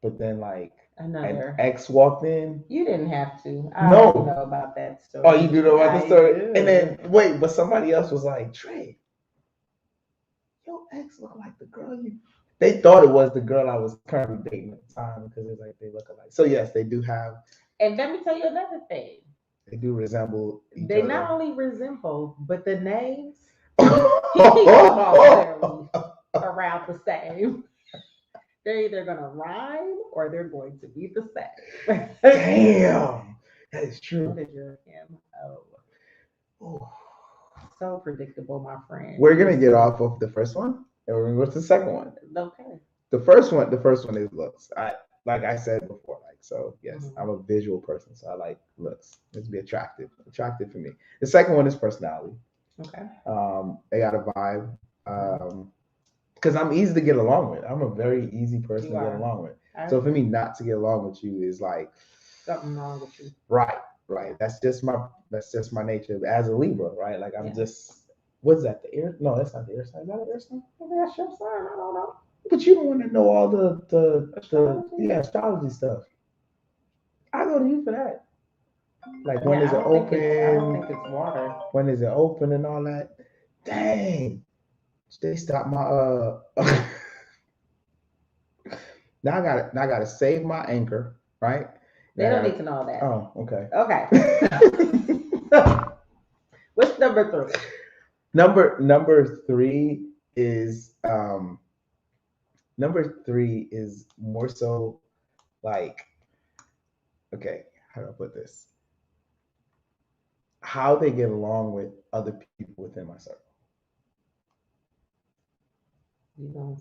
but then like an ex walked in. You didn't have to. I don't know about that story. Oh, you do know about the story? And then wait, but somebody else was like, Trey, your ex look like the girl you. They thought it was the girl I was currently dating at the time because it's like they look alike. So yes, they do have. And let me tell you another thing. They do resemble each They other. not only resemble, but the names around the same. They're either gonna rhyme or they're going to be the same. Damn, that is true. What is your Oh, so predictable, my friend. We're gonna get off of the first one, and we're gonna go to the second one. Okay. The first one is looks. Like I said before, like so. Yes, I'm a visual person, so I like looks. It's be attractive for me. The second one is personality. Okay. They got a vibe. Because I'm easy to get along with. I'm a very easy person to get along with. So for me not to get along with you is like something wrong with you. Right. That's just my nature as a Libra, right? Like I'm just what's that? The air? No, that's not the air sign. Is that an air sign? Maybe that's your sign. I don't know. But you don't want to know all the astrology stuff. I go to you for that. Like when is it open? I don't think it's water. When is it open and all that? Dang. They stopped my now I gotta save my anchor, right? They don't need to know that. Oh, okay. Okay. What's number 3? Number 3 is more so like, okay, how do I put this? How they get along with other people within my circle. You gonna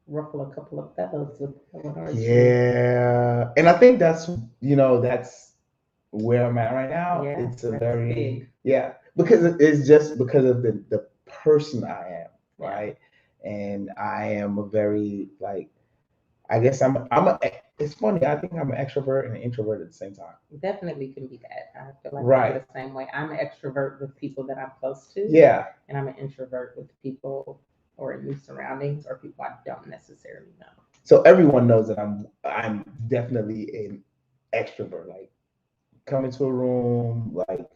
ruffle a couple of feathers with that one, aren't you? Yeah, and I think that's where I'm at right now. Yeah, it's a very big. Because it's just because of the person I am, right? And I am a very like, I guess it's funny. I think I'm an extrovert and an introvert at the same time. Definitely can be that. I feel like I'm the same way. I'm an extrovert with people that I'm close to. Yeah, and I'm an introvert with people or new surroundings or people I don't necessarily know. So everyone knows that I'm definitely an extrovert. Like come into a room, like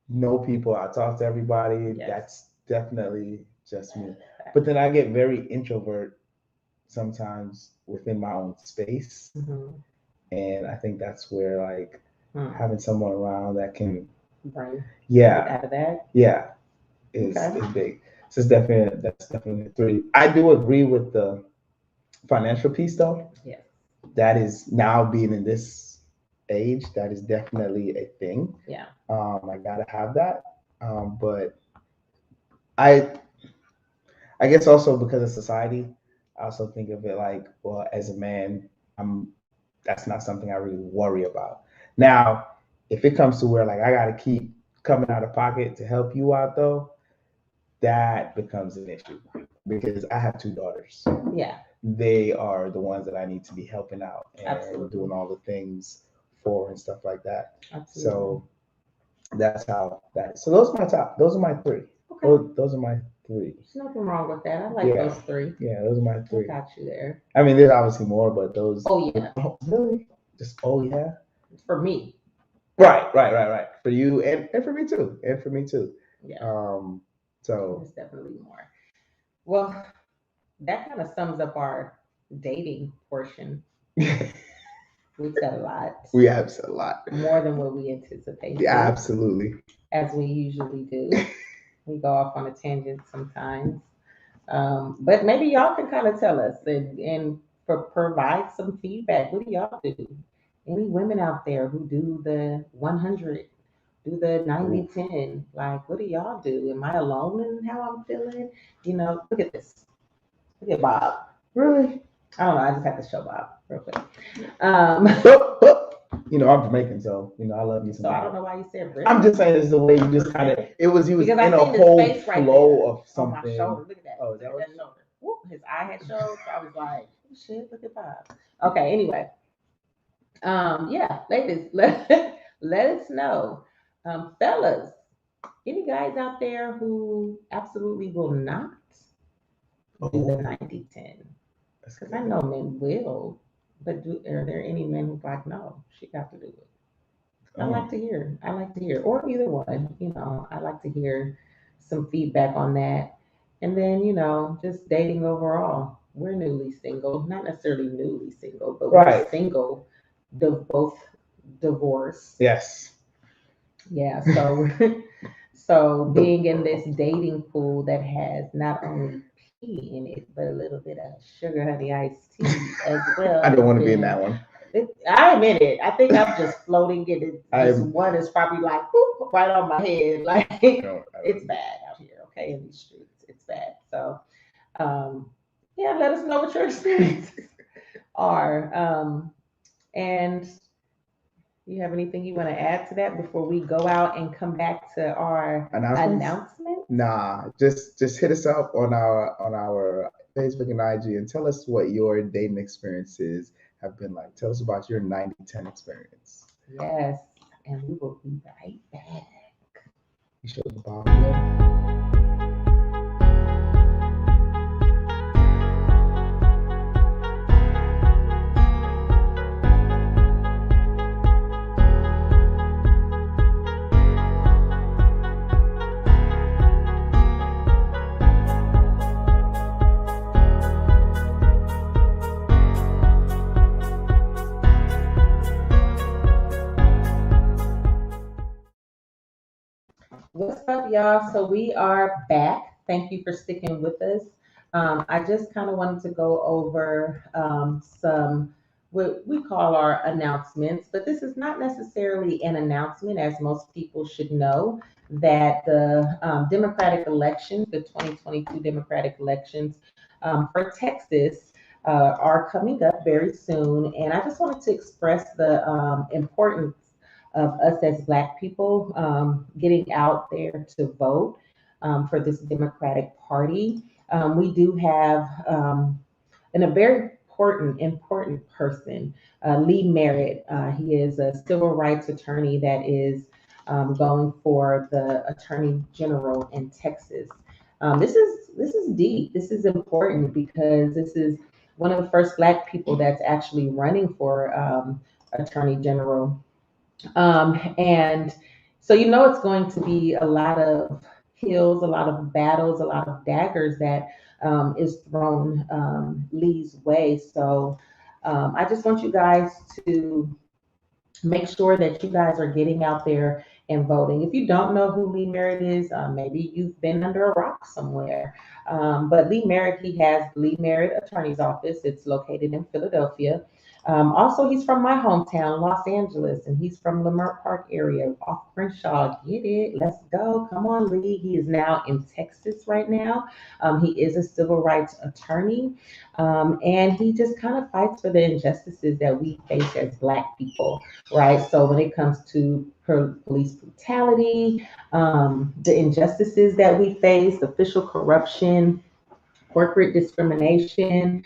know people, I talk to everybody. Yes. That's definitely just me. But then I get very introvert sometimes within my own space. And I think that's where like having someone around that can bring out of that. Yeah. Is big. So that's definitely 3. I do agree with the financial piece though. Yeah. That is now being in this age, that is definitely a thing. Yeah. I gotta have that. But I guess also because of society, I also think of it like, well, as a man, that's not something I really worry about. Now, if it comes to where like I gotta keep coming out of pocket to help you out though, that becomes an issue because I have 2 daughters. Yeah. They are the ones that I need to be helping out and Absolutely. doing all the things for and stuff like that. Absolutely. So that's how that is. So those are my top. Those are my 3. Okay. Those are my 3. There's nothing wrong with that. I like those 3. Yeah, those are my 3. I got you there. I mean, there's obviously more, but those. Oh yeah. Oh, really? Just yeah. For me. Right. For you and for me too. And for me too. Yeah. So there's definitely more. Well, that kind of sums up our dating portion. We've said a lot. We have said a lot. More than what we anticipated. Yeah, absolutely. As we usually do. We go off on a tangent sometimes. But maybe y'all can kind of tell us and provide some feedback. What do y'all do? Any women out there who do the 100, do the 90-10? Like, what do y'all do? Am I alone in how I'm feeling? You know, look at this. Look at Bob. Really? I don't know. I just have to show Bob real quick. You know, I'm Jamaican, so you know I love me some. So I don't know why you said really. I'm just saying it's the way you just kind of. It was in a whole flow of something. On my shoulder. Look at that. Oh, is that what? Shoulder. Whoop, his eye had showed. So I was like, oh, shit, look at Bob. Okay. Anyway. Yeah, ladies, let us know, fellas. Any guys out there who absolutely will not do the 90-10? Because I know men will, but are there any men who's like, no, she got to do it? I like to hear. Or either one. You know, I like to hear some feedback on that. And then, you know, just dating overall. We're newly single, not necessarily newly single, but we're single. Both divorced. Yes. Yeah. So being in this dating pool that has not only pee in it, but a little bit of sugar honey iced tea as well. I don't want to be in that one. I admit it. I think I'm just floating in it. This one is probably like whoop, right on my head. Like it's bad out here. Okay, in these streets, it's bad. So, yeah, let us know what your experiences are. And you have anything you want to add to that before we go out and come back to our announcement? Nah, just hit us up on our Facebook and IG and tell us what your dating experiences have been like. Tell us about your 90-10 experience. Yes, and we will be right back. You show the bottom. What's up, y'all? So we are back. Thank you for sticking with us. I just kind of wanted to go over some what we call our announcements, but this is not necessarily an announcement, as most people should know that the Democratic elections, the 2022 Democratic elections for Texas, are coming up very soon. And I just wanted to express the importance of us as Black people getting out there to vote for this Democratic Party. We do have a very important person, Lee Merritt. He is a civil rights attorney that is going for the Attorney General in Texas. This is deep. This is important because this is one of the first Black people that's actually running for Attorney General. And so, you know, it's going to be a lot of hills, a lot of battles, a lot of daggers that is thrown Lee's way. So I just want you guys to make sure that you guys are getting out there and voting. If you don't know who Lee Merritt is, maybe you've been under a rock somewhere. But Lee Merritt, he has Lee Merritt Attorney's Office. It's located in Philadelphia. Also, he's from my hometown, Los Angeles, and he's from Lamert Park area off Crenshaw. Get it? Let's go. Come on, Lee. He is now in Texas right now. He is a civil rights attorney, and he just kind of fights for the injustices that we face as Black people, right? So when it comes to police brutality, the injustices that we face, official corruption, corporate discrimination,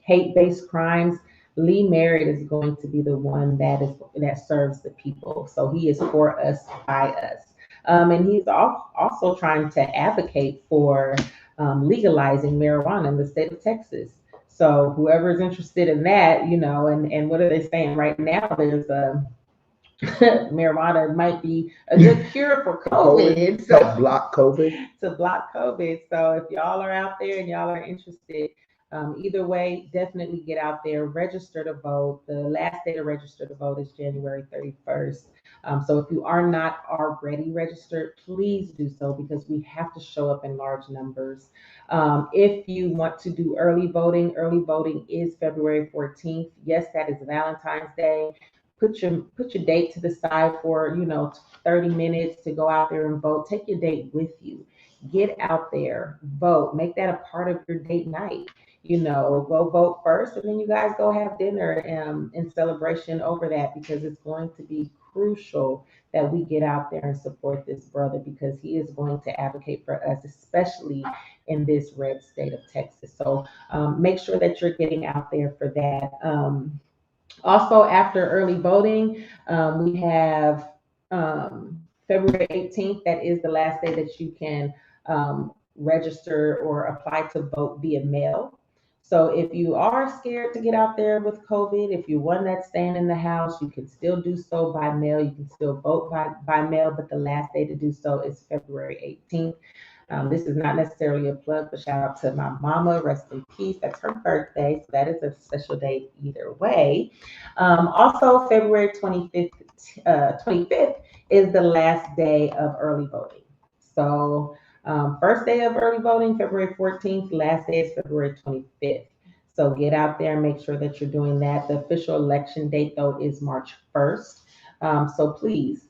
hate-based crimes. Lee Merritt is going to be the one that serves the people. So he is for us, by us, and he's also trying to advocate for legalizing marijuana in the state of Texas. So whoever is interested in that, and what are they saying right now? There's a marijuana might be a good cure for COVID. COVID, help block COVID. To block COVID. So if y'all are out there and y'all are interested, either way, definitely get out there, register to vote. The last day to register to vote is January 31st. So if you are not already registered, please do so because we have to show up in large numbers. If you want to do early voting is February 14th. Yes, that is Valentine's Day. Put your date to the side for 30 minutes to go out there and vote. Take your date with you. Get out there, vote, make that a part of your date night. Go vote first, and then you guys go have dinner in celebration over that, because it's going to be crucial that we get out there and support this brother, because he is going to advocate for us, especially in this red state of Texas. So make sure that you're getting out there for that. Also, after early voting, we have February 18th. That is the last day that you can register or apply to vote via mail. So if you are scared to get out there with COVID, if you're one that's staying in the house, you can still do so by mail. You can still vote by mail, but the last day to do so is February 18th. This is not necessarily a plug, but shout out to my mama, rest in peace. That's her birthday, so that is a special day either way. Also, February 25th is the last day of early voting. So, first day of early voting, February 14th, last day is February 25th. So get out there and make sure that you're doing that. The official election date, though, is March 1st. So please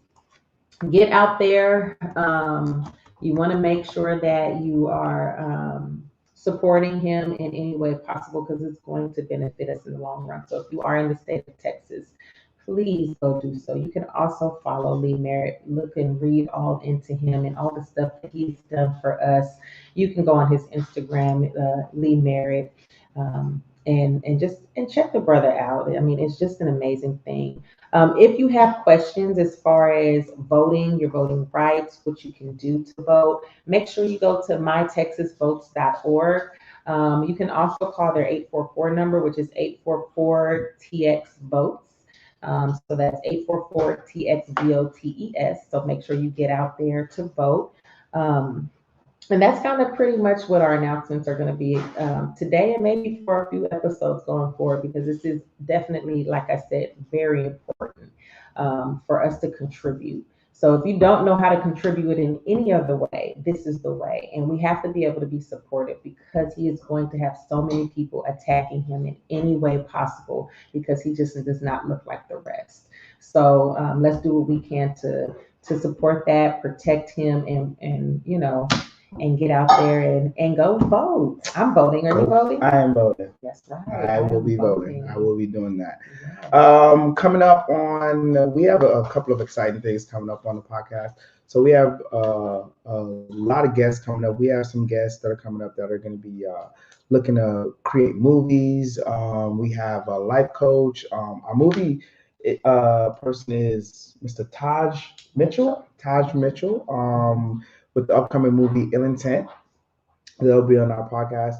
get out there. You want to make sure that you are supporting him in any way possible, because it's going to benefit us in the long run. So if you are in the state of Texas, please go do so. You can also follow Lee Merritt, look and read all into him and all the stuff that he's done for us. You can go on his Instagram, Lee Merritt, and check the brother out. I mean, it's just an amazing thing. If you have questions as far as voting, your voting rights, what you can do to vote, make sure you go to mytexasvotes.org. You can also call their 844 number, which is 844-TX-VOTES. So that's 844-TX-VOTES. So make sure you get out there to vote. And that's kind of pretty much what our announcements are going to be today, and maybe for a few episodes going forward, because this is definitely, like I said, very important for us to contribute. So if you don't know how to contribute in any other way, this is the way. And we have to be able to be supportive, because he is going to have so many people attacking him in any way possible, because he just does not look like the rest. So let's do what we can to support that, protect him, and get out there and go vote. I'm voting. Are you voting? I am voting. That's right. I will be voting. I will be doing that. Yeah. Coming up on, we have a couple of exciting things coming up on the podcast. So we have a lot of guests coming up. We have some guests that are coming up that are going to be looking to create movies. We have a life coach. Our movie person is Mr. Taj Mitchell. With the upcoming movie Ill Intent. They'll be on our podcast.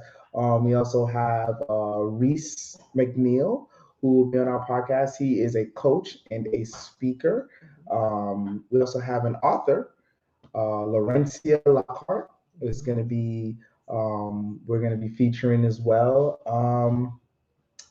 We also have Reese McNeil, who will be on our podcast. He is a coach and a speaker. We also have an author, Laurencia Lockhart, is going to be, we're going to be featuring as well.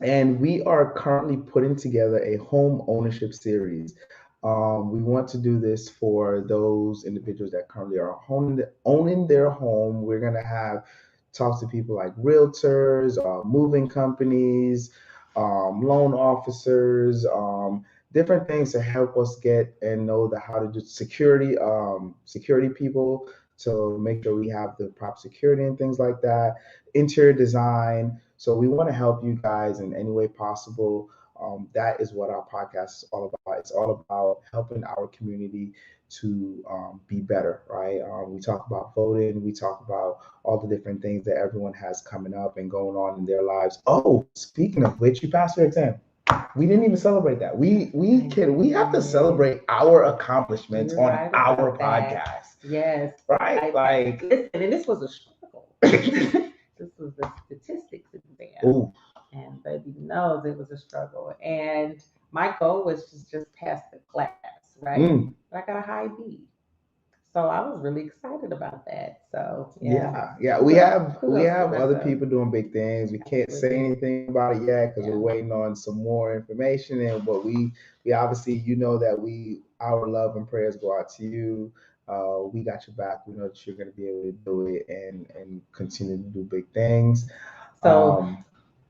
And we are currently putting together a home ownership series. We want to do this for those individuals that currently are owning their home. We're going to have talks to people like realtors, moving companies, loan officers, different things to help us get and know how to do security people to make sure we have the proper security and things like that, interior design. So we want to help you guys in any way possible. That is what our podcast is all about. It's all about helping our community to be better, right? We talk about voting, we talk about all the different things that everyone has coming up and going on in their lives. Oh, speaking of which, you passed your exam. We didn't even celebrate that. We have to celebrate our accomplishments You're on right our about that. podcast, Yes. right? Like, Listen, and this was a struggle. This was the statistics exam. ooh, And baby knows it was a struggle. And my goal was just pass the class, right? But I got a high B. So I was really excited about that. So yeah. We have Who else other progressed up? people doing big things. We can't say Absolutely. anything about it yet because Yeah. we're waiting on some more information. And but we obviously, you know, that our love and prayers go out to you. We got your back. We know that you're going to be able to do it and continue to do big things. So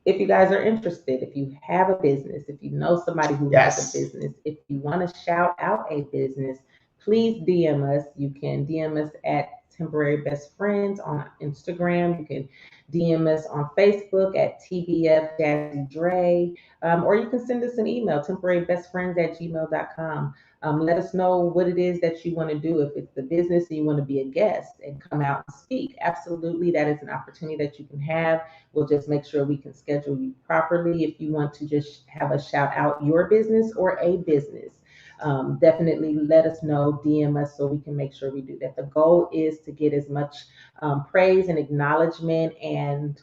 if you guys are interested, if you have a business, if you know somebody who has Yes. a business, if you want to shout out a business, please DM us. You can DM us at Temporary Best Friends on Instagram. You can DM us on Facebook at TBF-Dre, or you can send us an email, temporarybestfriends@gmail.com. Let us know what it is that you want to do. If it's the business and you want to be a guest and come out and speak, absolutely, that is an opportunity that you can have. We'll just make sure we can schedule you properly. If you want to just have us shout out your business or a business, definitely let us know, DM us so we can make sure we do that. The goal is to get as much praise and acknowledgement and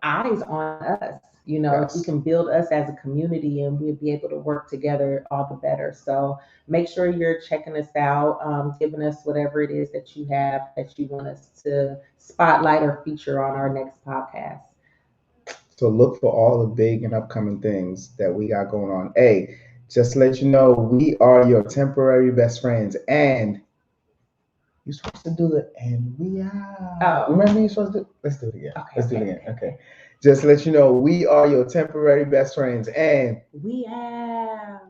eyes on us. You know, if we Yes. can build us as a community and we'll be able to work together, all the better. So make sure you're checking us out, giving us whatever it is that you have that you want us to spotlight or feature on our next podcast. So look for all the big and upcoming things that we got going on. Hey, just to let you know, we are your temporary best friends, and you're supposed to do it, and we are. Oh. Remember, you're supposed to. Let's do it again. Okay, Let's do it okay, again. okay. Okay. Just to let you know, we are your temporary best friends, and We have.